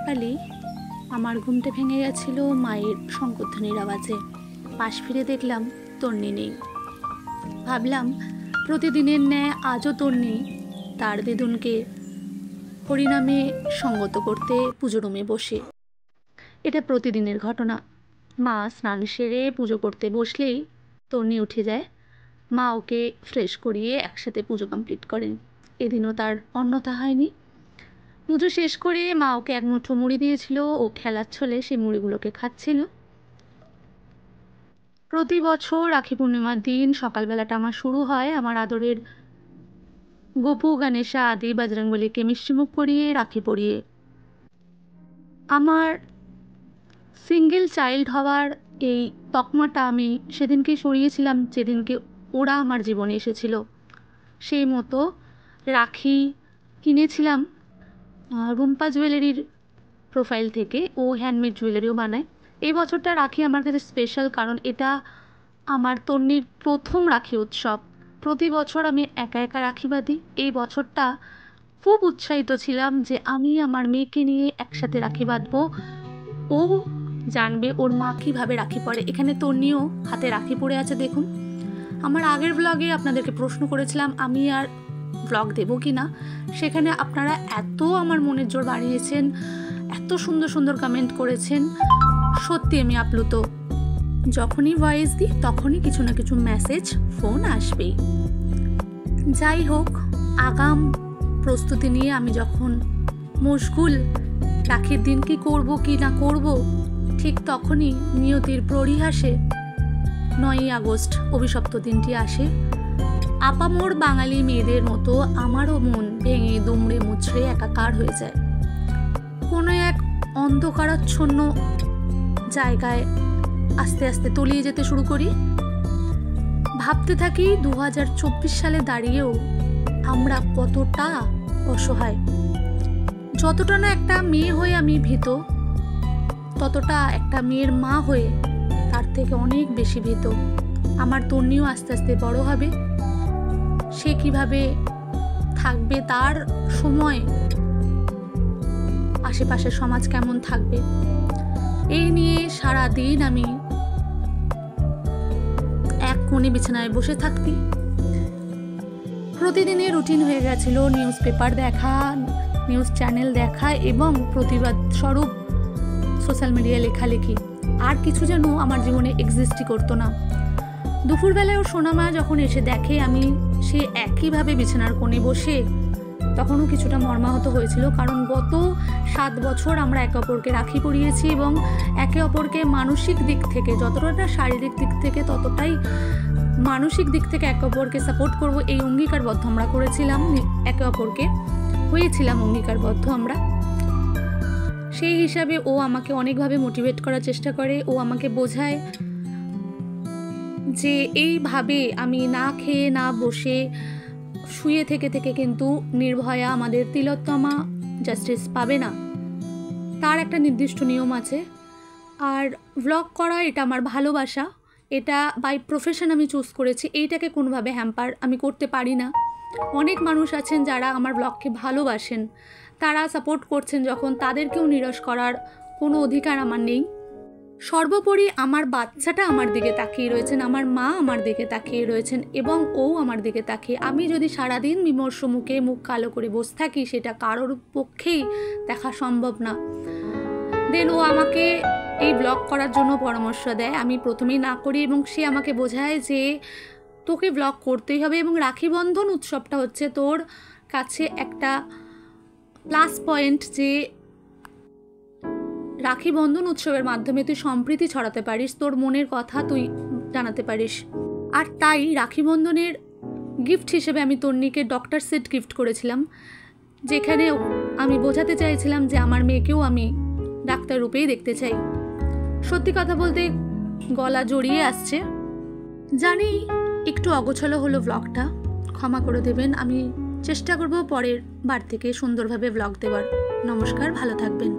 সকালে আমার ঘুমটা ভেঙে গেছিল মায়ের শঙ্করধ্বনির আওয়াজে। পাশ ফিরে দেখলাম তন্নি নেই। ভাবলাম প্রতিদিনের ন্যায় আজও তন্নি তার বেদনকে হরিনামে সঙ্গত করতে পুজো রুমে বসে। এটা প্রতিদিনের ঘটনা। মা স্নান সেরে পুজো করতে বসলেই তন্নি উঠে যায়। মা ওকে ফ্রেশ করিয়ে একসাথে পুজো কমপ্লিট করেন। এদিনও তার অন্যথা হয়নি। পুজো শেষ করে মা ওকে এক মুঠো মুড়ি দিয়েছিল, ও খেলার ছলে সেই মুড়িগুলোকে খাচ্ছিল। প্রতি বছর রাখি পূর্ণিমার দিন সকালবেলাটা আমার শুরু হয় আমার আদরের গোপু, গণেশা আদি বজরংবলীকে মিষ্টিমুখ করিয়ে রাখি পরিয়ে। আমার সিঙ্গেল চাইল্ড হওয়ার এই তকমাটা আমি সেদিনকেই সরিয়েছিলাম যেদিনকে ওরা আমার জীবনে এসেছিল। সেই মতো রাখি কিনেছিলাম রুম্পা জুয়েলারির প্রোফাইল থেকে। ও হ্যান্ডমেড জুয়েলারিও বানায়। এই বছরটা রাখি আমার কাছে স্পেশাল, কারণ এটা আমার তন্নির প্রথম রাখি উৎসব। প্রতি বছর আমি একা একা রাখি বাঁধি। এই বছরটা খুব উৎসাহিত ছিলাম যে আমি আমার মেয়েকে নিয়ে একসাথে রাখি বাঁধবো। ও জানবে ওর মা কীভাবে রাখি পরে। এখানে তন্নিও হাতে রাখি পরে আছে, দেখুন। আমার আগের ব্লগে আপনাদেরকে প্রশ্ন করেছিলাম আমি আর ব্লগ দেবো কি না। সেখানে আপনারা এত আমার মনের জোর বাড়িয়েছেন, এত সুন্দর সুন্দর কমেন্ট করেছেন, সত্যি আমি আপ্লুত। যখনই ভয়েস দিই তখনই কিছু না কিছু মেসেজ, ফোন আসবেই। যাই হোক, আগাম প্রস্তুতি নিয়ে আমি যখন মশগুল রাখির দিন কি করব কি না করব, ঠিক তখনই নিয়তির পরিহাসে 9ই আগস্ট অভিশপ্ত দিনটি আসে। আপামোর বাঙালি মেয়েদের মতো আমারও মন ভেঙে দুমড়ে মুচড়ে একাকার হয়ে যায়। কোনো এক অন্ধকারাচ্ছন্ন জায়গায় আস্তে আস্তে তলিয়ে যেতে শুরু করি। ভাবতে থাকি 2024 সালে দাঁড়িয়েও আমরা কতটা অসহায়। যতটা না একটা মেয়ে হয়ে আমি ভীত, ততটা একটা মেয়ের মা হয়ে তার থেকে অনেক বেশি ভীত। আমার তন্নিও আস্তে আস্তে বড় হবে। সে কিভাবে থাকবে, তার সময় আশেপাশের সমাজ কেমন থাকবে, এই নিয়ে সারা দিন আমি এক কোণে বিছানায় বসে থাকতি। প্রতিদিনের রুটিন হয়ে গেছিল নিউজ পেপার দেখা, নিউজ চ্যানেল দেখা এবং প্রতিবাদ স্বরূপ সোশ্যাল মিডিয়ায় লেখালেখি। আর কিছু যেন আমার জীবনে এক্সিস্টই করতো না। দুপুরবেলায় ওর সোনামা যখন এসে দেখে আমি সে একইভাবে বিছানার কোণে বসে, তখনও কিছুটা মর্মাহত হয়েছিল। কারণ গত 7 বছর আমরা একে অপরকে রাখি পরিয়েছি এবং একে অপরকে মানসিক দিক থেকে যতটা না শারীরিক দিক থেকে ততটাই মানসিক দিক থেকে একে অপরকে সাপোর্ট করব এই অঙ্গীকারবদ্ধ আমরা করেছিলাম। একে অপরকে হয়েছিলাম অঙ্গীকারবদ্ধ আমরা। সেই হিসাবে ও আমাকে অনেকভাবে মোটিভেট করার চেষ্টা করে। ও আমাকে বোঝায় যে এইভাবে আমি না খেয়ে না বসে শুয়ে থেকে থেকে কিন্তু নির্ভয়া আমাদের তিলোত্তমা জাস্টিস পাবে না। তার একটা নির্দিষ্ট নিয়ম আছে। আর ব্লগ করা এটা আমার ভালোবাসা, এটা বাই প্রফেশন আমি চুজ করেছি। এইটাকে কোনোভাবে হ্যাম্পার আমি করতে পারি না। অনেক মানুষ আছেন যারা আমার ব্লগকে ভালোবাসেন, তারা সাপোর্ট করছেন যখন, তাদেরকেও নিরাশ করার কোনো অধিকার আমার নেই। সর্বোপরি আমার বাচ্চাটা আমার দিকে তাকিয়ে রয়েছেন, আমার মা আমার দিকে তাকিয়ে রয়েছেন এবং ও আমার দিকে তাকিয়ে। আমি যদি সারাদিন বিমর্ষ মুখে মুখ কালো করে বসে থাকি সেটা কারোর পক্ষেই দেখা সম্ভব না। দেন ও আমাকে এই ব্লগ করার জন্য পরামর্শ দেয়। আমি প্রথমেই না করি এবং সে আমাকে বোঝায় যে তোকে ব্লগ করতেই হবে এবং রাখি বন্ধন উৎসবটা হচ্ছে তোর কাছে একটা প্লাস পয়েন্ট, যে রাখি বন্ধন উৎসবের মাধ্যমে তুই সম্প্রীতি ছড়াতে পারিস, তোর মনের কথা তুই জানাতে পারিস। আর তাই রাখি বন্ধনের গিফট হিসেবে আমি তন্নিকে ডক্টর সেট গিফট করেছিলাম, যেখানে আমি বোঝাতে চাইছিলাম যে আমার মেয়েকেও আমি ডাক্তার রূপেই দেখতে চাই। সত্যি কথা বলতে গলা জড়িয়ে আসছে। জানি একটু অগোছালো হলো ব্লগটা, ক্ষমা করে দেবেন। আমি চেষ্টা করব পরের বার থেকে সুন্দরভাবে ব্লগ দেওয়ার। নমস্কার, ভালো থাকবেন।